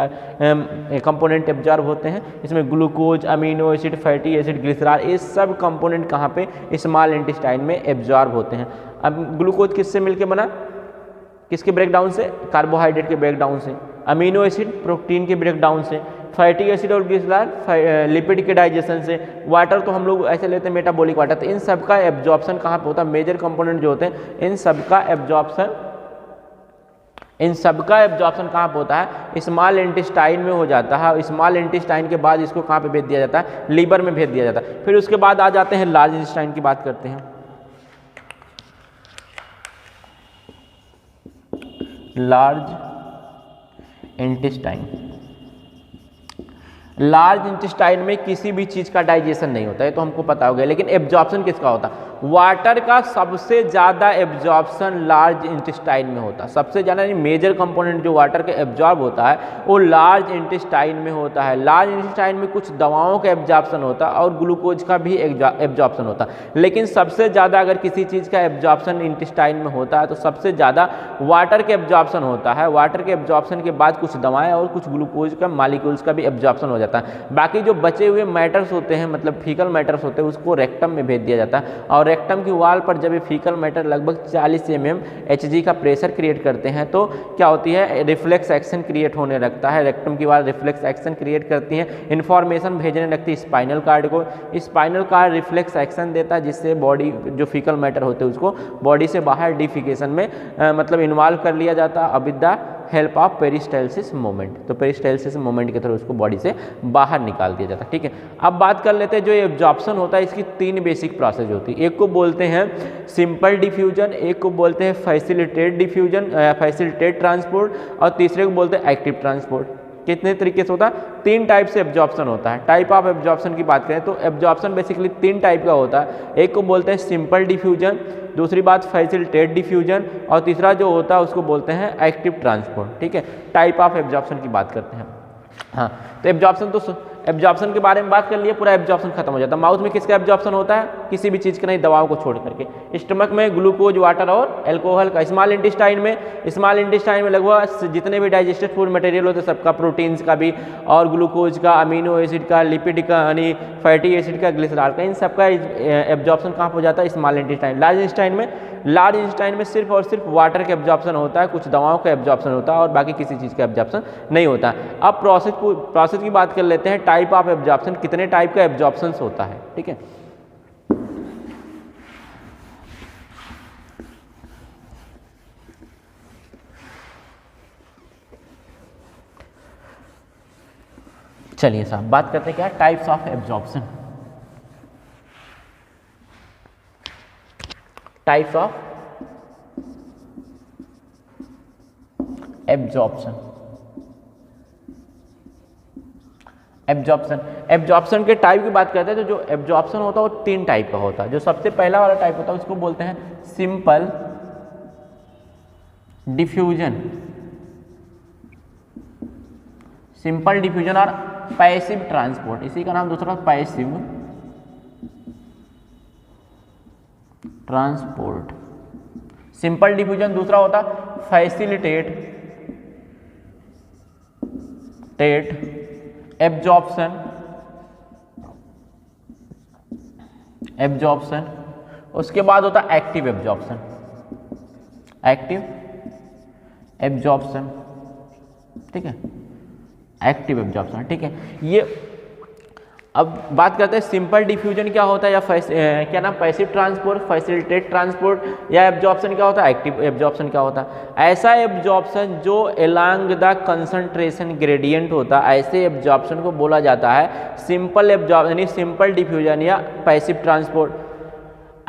Speaker 1: कंपोनेंट एब्जॉर्ब होते हैं? इसमें glucose, amino acid, fatty acid, glycerol, ये सब कंपोनेंट कहाँ पे स्मॉल इंटेस्टाइन में एब्जॉर्ब होते हैं। अब ग्लूकोज किससे मिलकर बना, किसके ब्रेकडाउन से? कार्बोहाइड्रेट के ब्रेकडाउन से। अमीनो एसिड प्रोटीन के ब्रेकडाउन से। फैटी एसिड और ग्लिसरॉल लिपिड के डाइजेशन से। वाटर तो हम लोग ऐसे लेते हैं मेटाबॉलिक वाटर। तो इन सब का एब्जॉर्प्शन कहाँ पे होता है? मेजर कंपोनेंट जो होते हैं इन सब का एब्जॉर्प्शन कहाँ पे होता है? स्मॉल इंटेस्टाइन में हो जाता है। स्मॉल इंटेस्टाइन के बाद इसको कहाँ पे भेज दिया जाता है? लीवर में भेज दिया जाता है। फिर उसके बाद आ जाते हैं लार्ज इंटेस्टाइन की बात करते हैं। लार्ज इंटेस्टाइन, लार्ज इंटेस्टाइन में किसी भी चीज़ का डाइजेशन नहीं होता है, तो हमको पता हो गया। लेकिन एब्जॉर्प्शन किसका होता है? वाटर का सबसे ज़्यादा एब्जॉर्प्शन लार्ज इंटेस्टाइन में होता है। सबसे ज़्यादा मेजर कंपोनेंट जो वाटर का एब्जॉर्ब होता है वो लार्ज इंटेस्टाइन में होता है। लार्ज इंटेस्टाइन में कुछ दवाओं का एब्जॉर्प्शन होता है और ग्लूकोज का भी एब्जॉर्प्शन होता है। लेकिन सबसे ज़्यादा अगर किसी चीज़ का एब्जॉर्प्शन इंटेस्टाइन में होता है तो सबसे ज़्यादा वाटर के एब्जॉर्प्शन होता है। वाटर के एब्जॉर्प्शन के बाद कुछ दवाएँ और कुछ ग्लूकोज का मॉलिक्यूल्स का भी एब्जॉर्प्शन हो जाता है। बाकी जो बचे हुए मैटर्स होते हैं, मतलब फीकल मैटर्स होते हैं, उसको रेक्टम में भेज दिया जाता है। और रेक्टम की वॉल पर जब ये फीकल मैटर लगभग 40 mm Hg का प्रेशर क्रिएट करते हैं तो क्या होती है? रिफ्लेक्स एक्शन क्रिएट होने लगता है। रेक्टम की वॉल रिफ्लेक्स एक्शन क्रिएट करती है, इन्फॉर्मेशन भेजने लगती है स्पाइनल कार्ड को। स्पाइनल कार्ड रिफ्लेक्स एक्शन देता है जिससे बॉडी जो फीकल मैटर होते हैं उसको बॉडी से बाहर डिफिकेशन में मतलब इन्वॉल्व कर लिया जाता है with the help of peristalsis movement. तो पेरिस्टाल्सिस मूवमेंट के थ्रू उसको बॉडी से बाहर निकाल दिया जाता है। ठीक है, अब बात कर लेते हैं जो एब्जॉर्प्शन होता है इसकी 3 बेसिक प्रोसेस होती है। एक को बोलते हैं सिंपल डिफ्यूजन, एक को बोलते हैं फैसिलिटेट डिफ्यूजन, फैसिलिटेट ट्रांसपोर्ट, और तीसरे को बोलते हैं एक्टिव ट्रांसपोर्ट। कितने तरीके से होता है? 3 टाइप से एब्जॉर्प्शन होता है। टाइप ऑफ एब्जॉर्प्शन की बात करें तो एब्जॉर्प्शन बेसिकली 3 टाइप का होता है। एक को बोलते हैं सिंपल डिफ्यूजन, दूसरी बात फैसिलिटेट डिफ्यूजन, और तीसरा जो होता है उसको बोलते हैं एक्टिव ट्रांसपोर्ट। ठीक है, टाइप ऑफ एब्जॉर्प्शन की बात करते हैं। हाँ, तो एब्जॉर्प्शन के बारे में बात कर लिए, पूरा एब्जॉर्प्शन खत्म हो जाता है। माउथ में किसका एब्जॉर्प्शन होता है? किसी भी चीज़ का नहीं, दवाओं को छोड़ करके। स्टमक में ग्लूकोज, वाटर और एल्कोहल का। स्मॉल इंटेस्टाइन में लगभग जितने भी डाइजेस्टेड फूड मटेरियल होते हैं सबका, प्रोटीन्स का भी और ग्लूकोज का, अमीनो एसिड का, लिपिड का यानी फैटी एसिड का, ग्लिसरॉल का, इन सबका एब्जॉर्प्शन कहाँ हो जाता है? Small intestine. लार्ज इंटेस्टाइन में सिर्फ और सिर्फ वाटर का एब्जॉर्प्शन होता है, कुछ दवाओं का एब्जॉर्प्शन होता है और बाकी किसी चीज़ का एब्जॉर्प्शन नहीं होता। अब प्रोसेस की बात कर लेते हैं। टाइप ऑफ एब्जॉर्प्शन, कितने टाइप का एब्जॉर्प्शन होता है? ठीक है, चलिए साहब बात करते हैं क्या types of absorption. Types of absorption के टाइप की बात करते हैं तो जो एब्जॉर्प्शन होता है वो 3 टाइप का होता है। जो सबसे पहला वाला टाइप होता है उसको बोलते हैं सिंपल डिफ्यूजन और पैसिव ट्रांसपोर्ट। इसी का नाम दूसरा पैसिव ट्रांसपोर्ट। सिंपल डिफ्यूजन दूसरा होता फैसिलिटेट एब्जॉर्प्शन। उसके बाद होता एक्टिव एब्जॉर्प्शन। ठीक है, एक्टिव एब्जॉर्प्शन। ठीक है, ये अब बात करते हैं सिंपल डिफ्यूजन क्या होता है या क्या नाम पैसिव ट्रांसपोर्ट, फैसिलिटेट ट्रांसपोर्ट, या एब्जॉर्प्शन क्या होता है, एक्टिव एब्जॉर्प्शन क्या होता है। ऐसा एब्जॉर्प्शन जो एलॉन्ग द कंसंट्रेशन ग्रेडियंट होता है, ऐसे एब्जॉर्प्शन को बोला जाता है सिंपल एब्जॉर्प्शन यानी सिंपल डिफ्यूजन या पैसिव ट्रांसपोर्ट।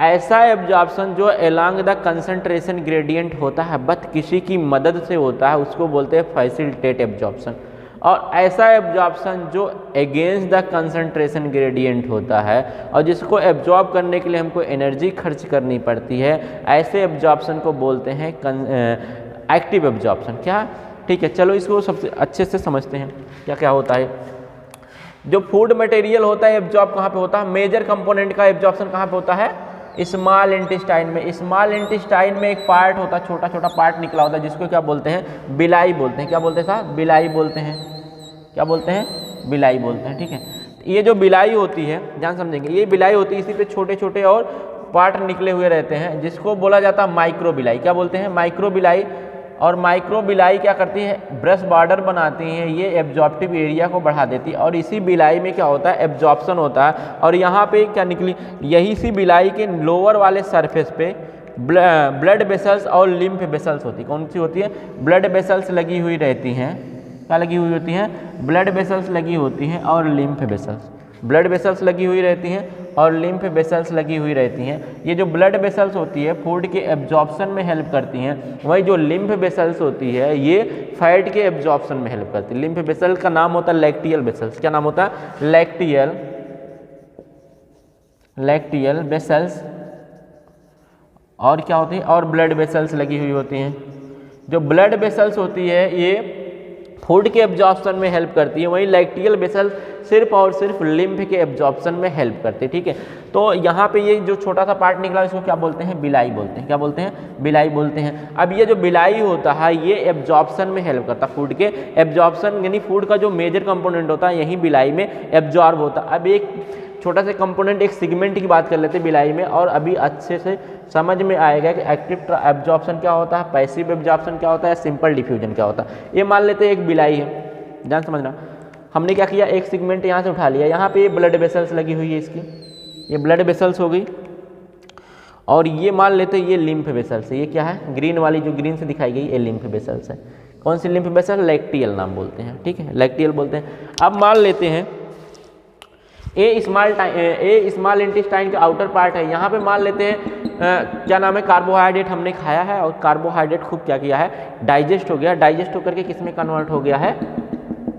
Speaker 1: ऐसा एब्जॉर्प्शन जो अलोंग द कंसंट्रेशन ग्रेडियंट होता है बट किसी की मदद से होता है उसको बोलते हैं फैसिलिटेट एब्जॉर्प्शन। और ऐसा एब्जॉर्प्शन जो अगेंस्ट द कंसंट्रेशन ग्रेडियंट होता है और जिसको एब्जॉर्ब करने के लिए हमको एनर्जी खर्च करनी पड़ती है, ऐसे एब्जॉर्प्शन को बोलते हैं एक्टिव एब्जॉर्प्शन। क्या? ठीक है, चलो इसको सबसे अच्छे से समझते हैं क्या क्या होता है। जो फूड मटेरियल होता है एब्जॉर्ब कहाँ पे होता है? मेजर कंपोनेंट का एब्जॉर्प्शन कहाँ पे होता है? स्मॉल इंटेस्टाइन में। स्मॉल इंटेस्टाइन में एक पार्ट होता है, छोटा छोटा पार्ट निकला होता है जिसको क्या बोलते हैं? बिलाई बोलते हैं। क्या बोलते हैं साहब? बिलाई बोलते हैं। क्या बोलते हैं? बिलाई बोलते हैं। ठीक है, ये जो बिलाई होती है, ध्यान समझेंगे, ये बिलाई होती है, इसी पे छोटे छोटे और पार्ट निकले हुए रहते हैं जिसको बोला जाता है माइक्रो बिलाई। क्या बोलते हैं? माइक्रो बिलाई। और माइक्रो बिलाई क्या करती है? ब्रश बॉर्डर बनाती हैं, ये एब्जॉर्प्टिव एरिया को बढ़ा देती है और इसी बिलाई में क्या होता है? एब्जॉर्प्शन होता है। और यहाँ पे क्या निकली? यही सी बिलाई के लोअर वाले सरफेस पे ब्लड वेसल्स और लिम्फ वेसल्स होती है। कौन सी होती है? ब्लड वेसल्स लगी हुई रहती हैं। क्या लगी हुई होती हैं? ब्लड वेसल्स लगी होती हैं और लिम्फ वेसल्स। ब्लड वेसल्स लगी हुई रहती हैं और लिम्फ वेसल्स लगी हुई रहती हैं। ये जो ब्लड वेसल्स होती है फूड के एब्जॉर्प्शन में हेल्प करती हैं, वही जो लिम्फ वेसल्स होती है ये फैट के एब्जॉर्प्शन में हेल्प करती है। लिम्फ वेसल का नाम होता है लैक्टियल वेसल्स। क्या नाम होता है? Lacteal vessels. और क्या होती है? और ब्लड वेसल्स लगी हुई होती हैं। जो ब्लड वेसल्स होती है ये फूड के एब्जॉर्प्शन में हेल्प करती है, वहीं लैक्टियल वेसल सिर्फ और सिर्फ लिम्फ के एब्जॉर्प्शन में हेल्प करती है। ठीक है, तो यहाँ पे ये जो छोटा सा पार्ट निकला इसको क्या बोलते हैं? बिलाई बोलते हैं। क्या बोलते हैं? बिलाई बोलते हैं। अब ये जो बिलाई होता है ये एब्जॉर्प्शन में हेल्प करता है, फूड के एब्जॉर्प्शन, यानी फूड का जो मेजर कंपोनेंट होता है यही बिलाई में एब्जॉर्ब होता है। अब एक छोटा सा कंपोनेंट, एक सेगमेंट की बात कर लेते हैं बिलाई में, और अभी अच्छे से समझ में आएगा कि एक्टिव एब्जॉर्प्शन क्या होता है, पैसिव एब्जॉर्प्शन क्या होता है, सिंपल डिफ्यूजन क्या होता है। ये मान लेते हैं एक बिलाई है, ध्यान समझना। हमने क्या किया? एक सेगमेंट यहाँ से उठा लिया, यहाँ पे ये ब्लड वेसल्स लगी हुई है इसकी, ये ब्लड वेसल्स हो गई। और ये मान लेते हैं ये लिम्फ वेसल्स है। ये क्या है? ग्रीन वाली जो ग्रीन से दिखाई गई ये लिम्फ वेसल्स है। कौन सी लिम्फ वेसल? लैक्टियल नाम बोलते हैं। ठीक है, लैक्टियल बोलते हैं। अब मान लेते हैं ए स्मॉल इंटेस्टाइन का आउटर पार्ट है, यहाँ पे मान लेते हैं क्या नाम है? कार्बोहाइड्रेट हमने खाया है और कार्बोहाइड्रेट खूब क्या किया है? डाइजेस्ट हो गया। डाइजेस्ट होकर के किस में कन्वर्ट हो गया है?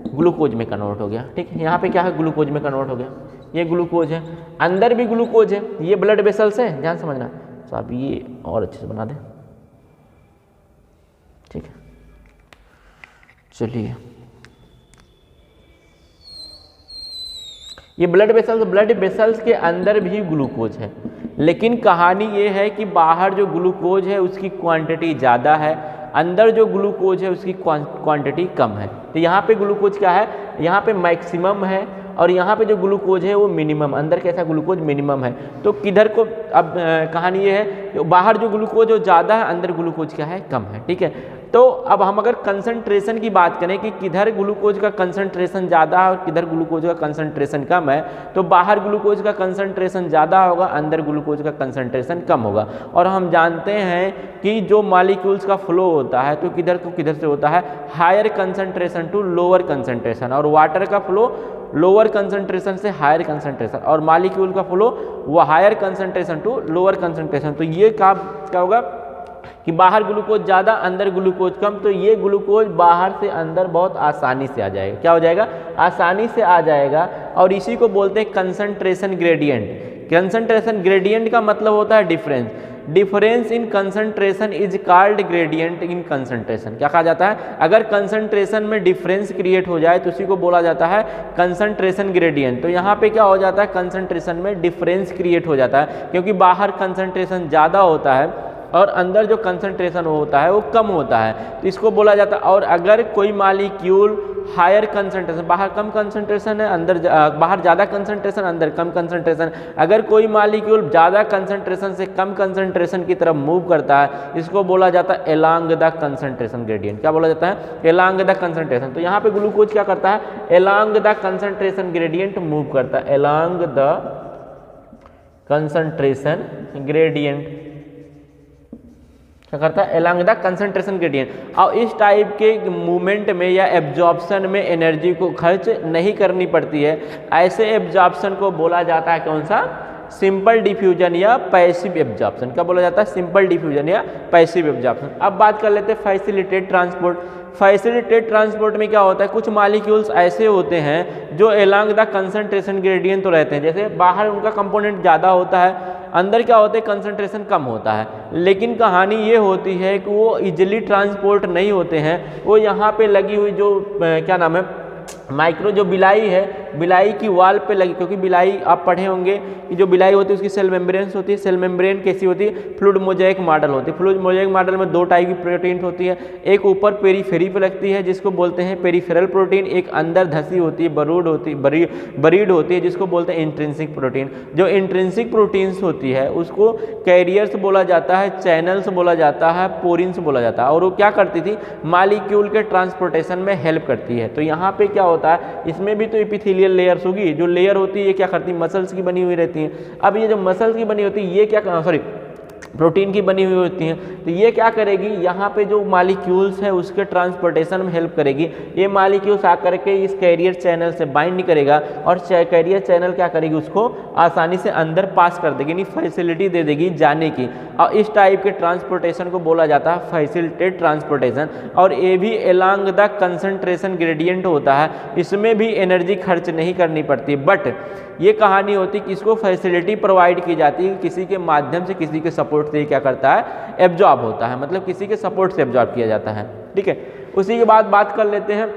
Speaker 1: ग्लूकोज में कन्वर्ट हो गया। ठीक है, यहाँ पे क्या है? ग्लूकोज में कन्वर्ट हो गया। ये ग्लूकोज है, अंदर भी ग्लूकोज है, ये ब्लड वेसल्स है, ध्यान समझना। तो अब ये और अच्छे से बना दें। ठीक है, चलिए ये ब्लड वेसल्स के अंदर भी ग्लूकोज है, लेकिन कहानी ये है कि बाहर जो ग्लूकोज है उसकी क्वांटिटी ज़्यादा है, अंदर जो ग्लूकोज है उसकी क्वांटिटी कम है। तो यहाँ पे ग्लूकोज क्या है? यहाँ पे मैक्सिमम है और यहाँ पे जो ग्लूकोज है वो मिनिमम, अंदर कैसा ग्लूकोज मिनिमम है। तो किधर को अब कहानी ये है, बाहर जो ग्लूकोज वो ज़्यादा है, अंदर ग्लूकोज क्या है? कम है। ठीक है, तो अब हम अगर कंसंट्रेशन की बात करें कि किधर ग्लूकोज का कंसंट्रेशन ज़्यादा है और किधर ग्लूकोज का कंसंट्रेशन कम है, तो बाहर ग्लूकोज का कंसंट्रेशन ज़्यादा होगा, अंदर ग्लूकोज का कंसंट्रेशन कम होगा। और हम जानते हैं कि जो मॉलिक्यूल्स का फ्लो होता है तो किधर से होता है? Higher concentration to lower concentration. और वाटर का फ्लो लोअर कंसंट्रेशन से हायर कंसंट्रेशन, और मॉलिक्यूल का फ्लो वो higher concentration to lower concentration. तो ये क्या होगा कि बाहर ग्लूकोज ज़्यादा, अंदर ग्लूकोज कम, तो ये ग्लूकोज बाहर से अंदर बहुत आसानी से आ जाएगा। क्या हो जाएगा? आसानी से आ जाएगा। और इसी को बोलते हैं कंसंट्रेशन ग्रेडियंट। कंसंट्रेशन ग्रेडियंट का मतलब होता है difference. Difference in concentration is called gradient in concentration. क्या कहा जाता है? अगर कंसंट्रेशन में डिफरेंस क्रिएट हो जाए तो उसी को बोला जाता है कंसंट्रेशन ग्रेडियंट। तो यहाँ पे क्या हो जाता है? कंसंट्रेशन में डिफरेंस क्रिएट हो जाता है, क्योंकि बाहर कंसंट्रेशन ज़्यादा होता है और अंदर जो कंसंट्रेशन होता है वो कम होता है, तो इसको बोला जाता है। और अगर कोई मॉलिक्यूल हायर कंसंट्रेशन, बाहर कम कंसंट्रेशन है, अंदर बाहर ज़्यादा कंसंट्रेशन, अंदर कम कंसंट्रेशन, अगर कोई मॉलिक्यूल ज़्यादा कंसंट्रेशन से कम कंसंट्रेशन की तरफ मूव करता है, इसको बोला जाता है अलोंग द कंसंट्रेशन ग्रेडियंट। क्या बोला जाता है? Along the concentration. तो यहाँ पे ग्लूकोज क्या करता है? Along the concentration gradient move करता है, अलोंग द कंसंट्रेशन ग्रेडियंट क्या करता है? Along the concentration gradient. और इस टाइप के मूवमेंट में या एब्जॉर्प्शन में एनर्जी को खर्च नहीं करनी पड़ती है। ऐसे एब्जॉर्प्शन को बोला जाता है कौन सा? सिंपल डिफ्यूजन या पैसिव एब्जॉर्प्शन। क्या बोला जाता है? सिंपल डिफ्यूजन या पैसिव एब्जॉर्प्शन। अब बात कर लेते हैं फैसिलिटेट ट्रांसपोर्ट। फैसिलिटेट ट्रांसपोर्ट में क्या होता है, कुछ मॉलिक्यूल्स ऐसे होते हैं जो एलॉन्ग द कंसंट्रेशन ग्रेडियंट तो रहते हैं, जैसे बाहर उनका कंपोनेंट ज़्यादा होता है, अंदर क्या होता है कंसंट्रेशन कम होता है, लेकिन कहानी ये होती है कि वो इजीली ट्रांसपोर्ट नहीं होते हैं। वो यहाँ पे लगी हुई जो क्या नाम है माइक्रो जो बिलाई है, बिलाई की वाल पे लगी, क्योंकि बिलाई आप पढ़े होंगे कि जो बिलाई होती है उसकी सेल मेम्ब्रेन्स होती है। सेल मेम्ब्रेन कैसी होती है? फ्लूइड मोज़ेक मॉडल होती है। फ्लूइड मोज़ेक मॉडल में दो टाइप की प्रोटीन होती है, एक ऊपर पेरीफेरी पे लगती है जिसको बोलते हैं पेरीफेरल प्रोटीन, एक अंदर धसी होती है, बरीड होती है जिसको बोलते हैं इंट्रिंसिक प्रोटीन। जो इंट्रिंसिक प्रोटीन्स होती है उसको कैरियर्स बोला जाता है, चैनल्स बोला जाता है, पोरिन्स बोला जाता है, और वो क्या करती थी? मॉलिक्यूल के ट्रांसपोर्टेशन में हेल्प करती है। तो यहाँ पे क्या होता है, इसमें भी तो एपिथेलियल लेयर्स होगी, जो लेयर होती है ये क्या करती है? मसल्स की बनी हुई रहती है। अब ये जो मसल्स की बनी होती है ये क्या प्रोटीन की बनी हुई होती हैं, तो ये क्या करेगी? यहाँ पे जो मॉलिक्यूल्स है उसके ट्रांसपोर्टेशन में हेल्प करेगी। ये मॉलिक्यूल्स आकर के इस कैरियर चैनल से बाइंड करेगा और कैरियर चैनल क्या करेगी? उसको आसानी से अंदर पास कर देगी, यानी फैसिलिटी दे देगी जाने की। और इस टाइप के ट्रांसपोर्टेशन को बोला जाता है फैसिलिटेट ट्रांसपोर्टेशन। और ये भी एलॉन्ग द कंसंट्रेशन ग्रेडियंट होता है, इसमें भी एनर्जी खर्च नहीं करनी पड़ती। बट ये कहानी होती है कि इसको फैसिलिटी प्रोवाइड की जाती है, किसी के माध्यम से, किसी के सपोर्ट से क्या करता है? एब्जॉर्ब होता है, मतलब किसी के सपोर्ट से एब्जॉर्ब किया जाता है। ठीक है, उसी के बाद बात कर लेते हैं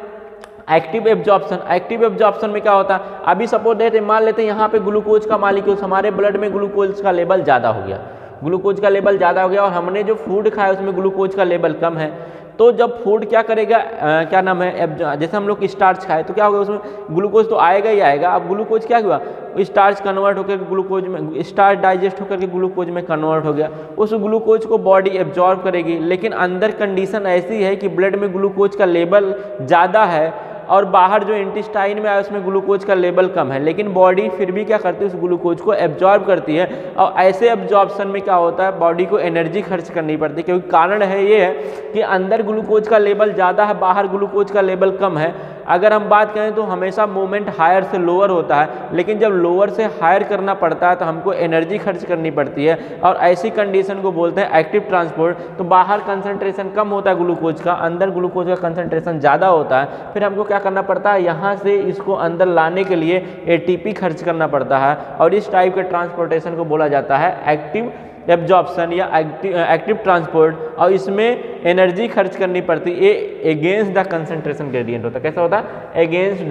Speaker 1: एक्टिव एब्जॉर्प्शन। एक्टिव एब्जॉर्प्शन में क्या होता है? अभी सपोज देते मान लेते हैं यहाँ पे ग्लूकोज का मॉलिक्यूल्स, हमारे ब्लड में ग्लूकोज का लेवल ज़्यादा हो गया, ग्लूकोज का लेवल ज़्यादा हो गया और हमने जो फूड खाया उसमें ग्लूकोज का लेवल कम है। तो जब फूड क्या करेगा, क्या नाम है, जैसे हम लोग स्टार्च खाए तो क्या होगा? उसमें ग्लूकोज तो आएगा ही आएगा। अब ग्लूकोज क्या हुआ? स्टार्च कन्वर्ट होकर ग्लूकोज में, स्टार्च डाइजेस्ट होकर के ग्लूकोज में कन्वर्ट हो गया। उस ग्लूकोज को बॉडी एब्जॉर्ब करेगी, लेकिन अंदर कंडीशन ऐसी है कि ब्लड में ग्लूकोज का लेवल ज़्यादा है और बाहर जो इंटेस्टाइन में आया उसमें ग्लूकोज का लेवल कम है, लेकिन बॉडी फिर भी क्या करती है? उस ग्लूकोज को एब्जॉर्ब करती है। और ऐसे एब्जॉर्प्शन में क्या होता है? बॉडी को एनर्जी खर्च करनी पड़ती है, क्योंकि कारण है ये है कि अंदर ग्लूकोज का लेवल ज़्यादा है, बाहर ग्लूकोज का लेवल कम है। अगर हम बात करें तो हमेशा मूवमेंट हायर से लोअर होता है, लेकिन जब लोअर से हायर करना पड़ता है तो हमको एनर्जी खर्च करनी पड़ती है, और ऐसी कंडीशन को बोलते हैं एक्टिव ट्रांसपोर्ट। तो बाहर कंसंट्रेशन कम होता है ग्लूकोज का, अंदर ग्लूकोज का कंसंट्रेशन ज़्यादा होता है, फिर हमको क्या करना पड़ता है? यहाँ से इसको अंदर लाने के लिए एटीपी खर्च करना पड़ता है, और इस टाइप के ट्रांसपोर्टेशन को बोला जाता है एक्टिव एब्जॉर्प्शन या एक्टिव ट्रांसपोर्ट। और इसमें एनर्जी खर्च करनी पड़ती है, ये अगेंस्ट द कंसंट्रेशन ग्रेडियंट होता है। कैसा होता है? अगेंस्ट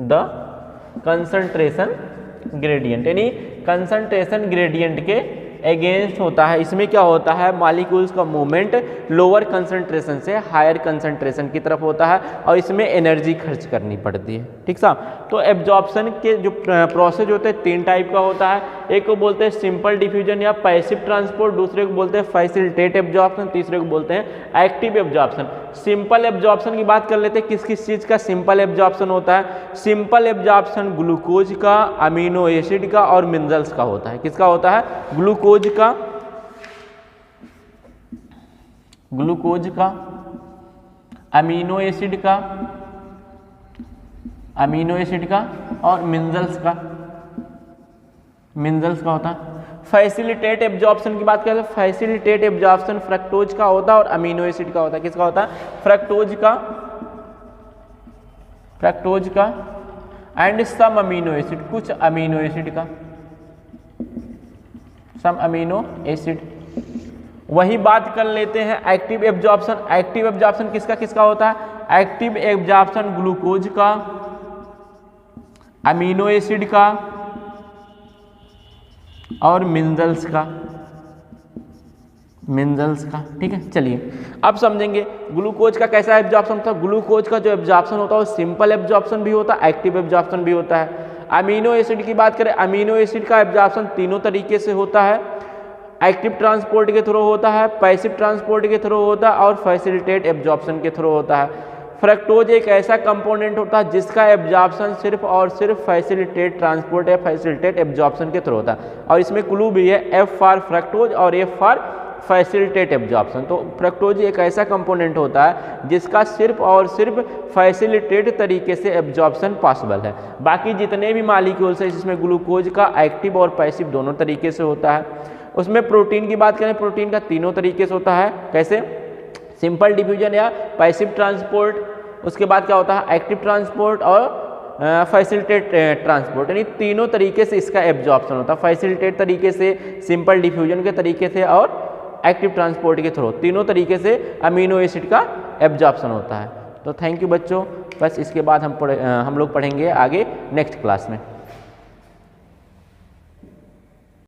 Speaker 1: द कंसंट्रेशन ग्रेडियंट, यानी कंसंट्रेशन ग्रेडियंट के अगेंस्ट होता है। इसमें क्या होता है? मॉलिक्यूल्स का मूवमेंट लोअर कंसंट्रेशन से हायर कंसंट्रेशन की तरफ होता है, और इसमें एनर्जी खर्च करनी पड़ती है। ठीक सा? तो एब्जॉर्प्शन के जो प्रोसेस होते हैं 3 टाइप का होता है। एक को बोलते हैं सिंपल डिफ्यूजन या पैसिव ट्रांसपोर्ट, दूसरे को बोलते हैं फैसिलिटेट एब्जॉर्प्शन, तीसरे को बोलते हैं एक्टिव एब्जॉर्प्शन। सिंपल एब्जॉर्प्शन की बात कर लेते हैं, किस किस चीज़ का सिंपल एब्जॉर्प्शन होता है? सिंपल एब्जॉर्प्शन ग्लूकोज का, अमीनो एसिड का और मिनरल्स का होता है। किसका होता है? ग्लूकोज का, अमीनो एसिड का और मिनरल्स का होता है। फैसिलिटेट एब्जॉर्प्शन की बात करें तो फैसिलिटेट एब्जॉर्प्शन फ्रक्टोज का होता है और अमीनो एसिड का होता है। किसका होता है? फ्रक्टोज का एंड सम अमीनो एसिड, कुछ अमीनो एसिड का, सम अमीनो एसिड। वही बात कर लेते हैं एक्टिव एब्जॉर्प्शन। एक्टिव एब्जॉर्प्शन किसका किसका होता है? एक्टिव एब्जॉर्प्शन ग्लूकोज का, अमीनो एसिड का और मिनरल्स का। ठीक है, चलिए अब समझेंगे ग्लूकोज का कैसा एब्जॉर्प्शन होता है। ग्लूकोज का जो एब्जॉर्प्शन होता है वो सिंपल एब्जॉर्प्शन भी होता है, एक्टिव एब्जॉर्प्शन भी होता है। अमीनो एसिड की बात करें, अमीनो एसिड का एब्जॉर्प्शन तीनों तरीके से होता है, एक्टिव ट्रांसपोर्ट के थ्रू होता है, पैसिव ट्रांसपोर्ट के थ्रू होता है और फैसिलिटेट एब्जॉर्प्शन के थ्रू होता है। फ्रक्टोज एक ऐसा कंपोनेंट होता है जिसका एब्जॉर्प्शन सिर्फ और सिर्फ फैसिलिटेट ट्रांसपोर्ट या फैसिलिटेट एब्जॉर्प्शन के थ्रू होता है, और इसमें क्लू भी है, F फॉर फ्रक्टोज और F फॉर फैसिलिटेट एब्जॉर्प्शन। तो फ्रक्टोज एक ऐसा कंपोनेंट होता है जिसका सिर्फ और सिर्फ फैसिलिटेट तरीके से एब्जॉर्प्शन पॉसिबल है। बाकी जितने भी मॉलिक्यूल्स हैं जिसमें ग्लूकोज का एक्टिव और पैसिव दोनों तरीके से होता है। उसमें प्रोटीन की बात करें, प्रोटीन का तीनों तरीके से होता है। कैसे? सिंपल डिफ्यूजन या पैसिव ट्रांसपोर्ट, उसके बाद क्या होता है एक्टिव ट्रांसपोर्ट और फैसिलिटेट ट्रांसपोर्ट, यानी तीनों तरीके से इसका एब्जॉर्प्शन होता है। फैसिलिटेट तरीके से, सिंपल डिफ्यूजन के तरीके से और एक्टिव ट्रांसपोर्ट के थ्रू, तीनों तरीके से अमीनो एसिड का एब्जॉर्प्शन होता है। तो थैंक यू बच्चों, बस इसके बाद हम लोग पढ़ेंगे आगे नेक्स्ट क्लास में।